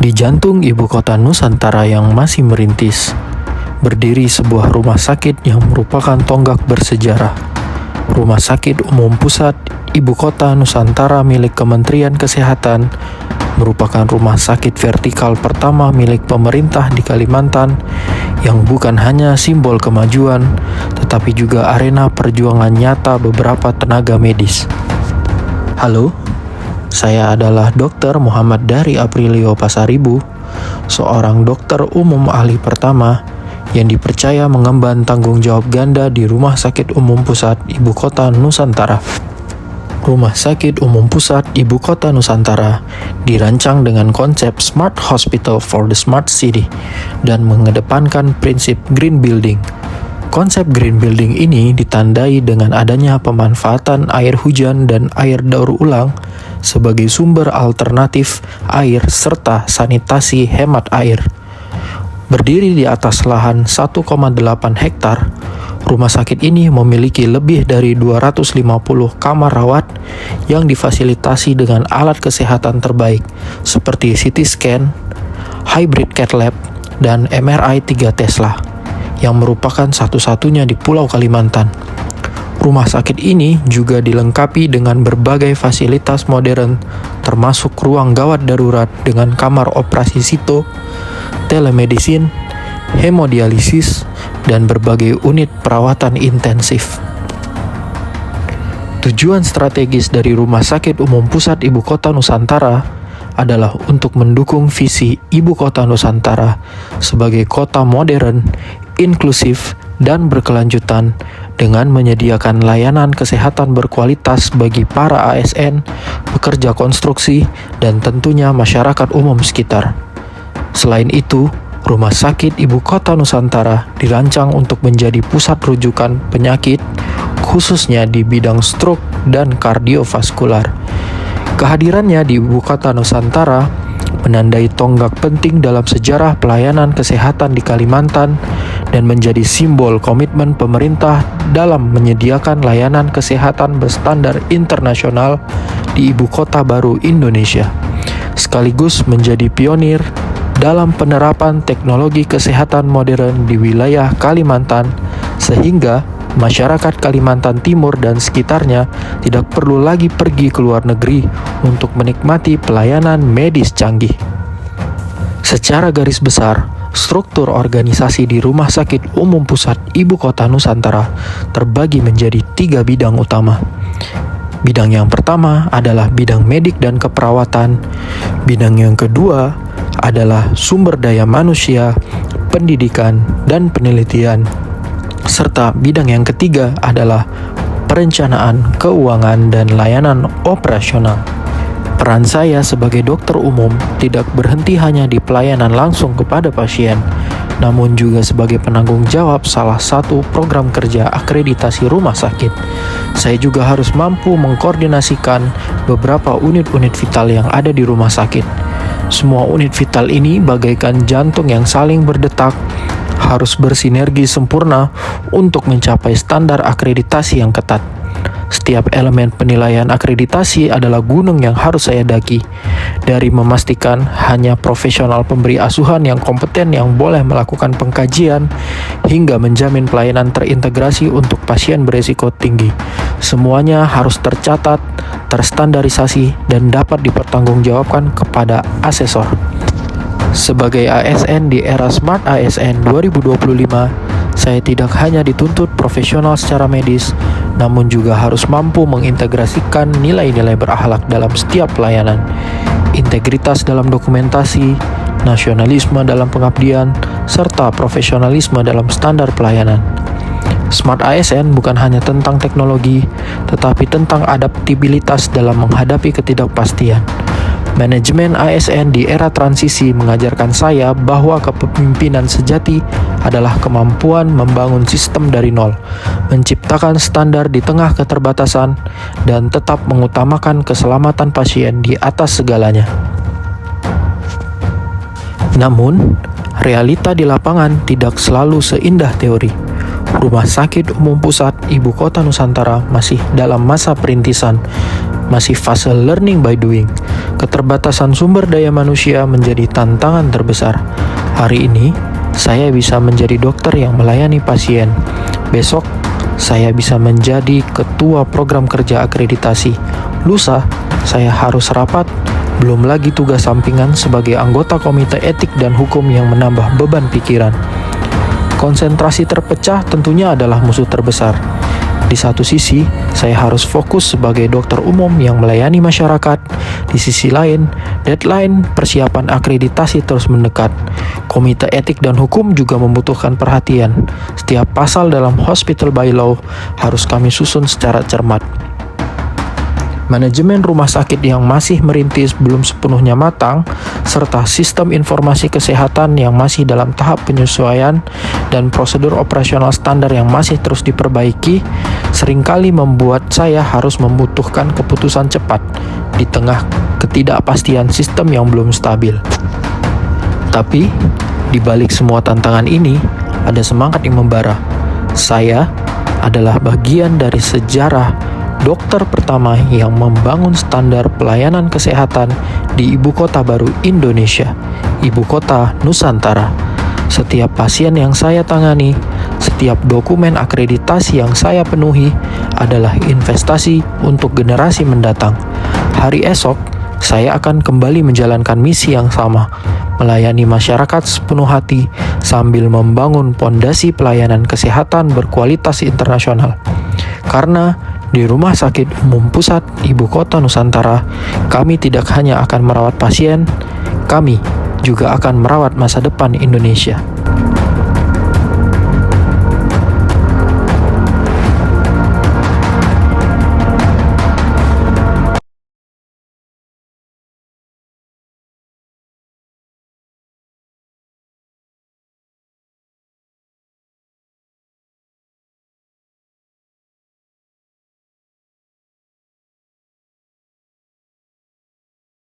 Di jantung ibu kota Nusantara yang masih merintis, berdiri sebuah rumah sakit yang merupakan tonggak bersejarah. Rumah Sakit Umum Pusat Ibu Kota Nusantara milik Kementerian Kesehatan merupakan rumah sakit vertikal pertama milik pemerintah di Kalimantan yang bukan hanya simbol kemajuan, tetapi juga arena perjuangan nyata beberapa tenaga medis. Halo, saya adalah Dr. Muhammad Dari Aprilio Pasaribu, seorang dokter umum ahli pertama yang dipercaya mengemban tanggung jawab ganda di Rumah Sakit Umum Pusat Ibu Kota Nusantara. Rumah Sakit Umum Pusat Ibu Kota Nusantara dirancang dengan konsep Smart Hospital for the Smart City dan mengedepankan prinsip Green Building. Konsep Green Building ini ditandai dengan adanya pemanfaatan air hujan dan air daur ulang sebagai sumber alternatif air serta sanitasi hemat air. Berdiri di atas lahan 1,8 hektar, rumah sakit ini memiliki lebih dari 250 kamar rawat yang difasilitasi dengan alat kesehatan terbaik seperti CT scan, hybrid cath lab, dan MRI 3 Tesla yang merupakan satu-satunya di Pulau Kalimantan. Rumah sakit ini juga dilengkapi dengan berbagai fasilitas modern termasuk ruang gawat darurat dengan kamar operasi sito, telemedicine, hemodialisis, dan berbagai unit perawatan intensif. Tujuan strategis dari Rumah Sakit Umum Pusat Ibu Kota Nusantara adalah untuk mendukung visi Ibu Kota Nusantara sebagai kota modern, inklusif, dan berkelanjutan dengan menyediakan layanan kesehatan berkualitas bagi para ASN, pekerja konstruksi, dan tentunya masyarakat umum sekitar. Selain itu, Rumah Sakit Ibu Kota Nusantara dirancang untuk menjadi pusat rujukan penyakit, khususnya di bidang stroke dan kardiovaskular. Kehadirannya di Ibu Kota Nusantara menandai tonggak penting dalam sejarah pelayanan kesehatan di Kalimantan dan menjadi simbol komitmen pemerintah dalam menyediakan layanan kesehatan berstandar internasional di Ibu Kota baru Indonesia, sekaligus menjadi pionir dalam penerapan teknologi kesehatan modern di wilayah Kalimantan, sehingga masyarakat Kalimantan Timur dan sekitarnya tidak perlu lagi pergi ke luar negeri untuk menikmati pelayanan medis canggih. Secara garis besar, struktur organisasi di Rumah Sakit Umum Pusat Ibu Kota Nusantara terbagi menjadi 3 bidang utama. Bidang yang pertama adalah bidang medik dan keperawatan. Bidang yang kedua adalah sumber daya manusia, pendidikan, dan penelitian. Serta bidang yang ketiga adalah perencanaan, keuangan, dan layanan operasional. Peran saya sebagai dokter umum tidak berhenti hanya di pelayanan langsung kepada pasien, namun juga sebagai penanggung jawab salah satu program kerja akreditasi rumah sakit. Saya juga harus mampu mengkoordinasikan beberapa unit-unit vital yang ada di rumah sakit. Semua unit vital ini bagaikan jantung yang saling berdetak, harus bersinergi sempurna untuk mencapai standar akreditasi yang ketat. Setiap elemen penilaian akreditasi adalah gunung yang harus saya daki, dari memastikan hanya profesional pemberi asuhan yang kompeten yang boleh melakukan pengkajian, hingga menjamin pelayanan terintegrasi untuk pasien berisiko tinggi. Semuanya harus tercatat, terstandarisasi, dan dapat dipertanggungjawabkan kepada asesor. Sebagai ASN di era Smart ASN 2025, saya tidak hanya dituntut profesional secara medis, namun juga harus mampu mengintegrasikan nilai-nilai berakhlak dalam setiap pelayanan, integritas dalam dokumentasi, nasionalisme dalam pengabdian, serta profesionalisme dalam standar pelayanan. Smart ASN bukan hanya tentang teknologi, tetapi tentang adaptabilitas dalam menghadapi ketidakpastian. Manajemen ASN di era transisi mengajarkan saya bahwa kepemimpinan sejati adalah kemampuan membangun sistem dari nol, menciptakan standar di tengah keterbatasan, dan tetap mengutamakan keselamatan pasien di atas segalanya. Namun, realita di lapangan tidak selalu seindah teori. Rumah Sakit Umum Pusat Ibu Kota Nusantara masih dalam masa perintisan, masih fase learning by doing. Keterbatasan sumber daya manusia menjadi tantangan terbesar. Hari ini, saya bisa menjadi dokter yang melayani pasien. Besok, saya bisa menjadi ketua program kerja akreditasi. Lusa, saya harus rapat, belum lagi tugas sampingan sebagai anggota komite etik dan hukum yang menambah beban pikiran. Konsentrasi terpecah tentunya adalah musuh terbesar. Di satu sisi, saya harus fokus sebagai dokter umum yang melayani masyarakat. Di sisi lain, deadline persiapan akreditasi terus mendekat. Komite etik dan hukum juga membutuhkan perhatian. Setiap pasal dalam hospital bylaw harus kami susun secara cermat. Manajemen rumah sakit yang masih merintis belum sepenuhnya matang, serta sistem informasi kesehatan yang masih dalam tahap penyesuaian dan prosedur operasional standar yang masih terus diperbaiki, seringkali membuat saya harus membutuhkan keputusan cepat di tengah ketidakpastian sistem yang belum stabil. Tapi, di balik semua tantangan ini, ada semangat yang membara. Saya adalah bagian dari sejarah dokter pertama yang membangun standar pelayanan kesehatan di ibu kota baru Indonesia, ibu kota Nusantara. Setiap pasien yang saya tangani, setiap dokumen akreditasi yang saya penuhi adalah investasi untuk generasi mendatang. Hari esok, saya akan kembali menjalankan misi yang sama, melayani masyarakat sepenuh hati sambil membangun pondasi pelayanan kesehatan berkualitas internasional. Karena di Rumah Sakit Umum Pusat Ibu Kota Nusantara, kami tidak hanya akan merawat pasien, kami juga akan merawat masa depan Indonesia.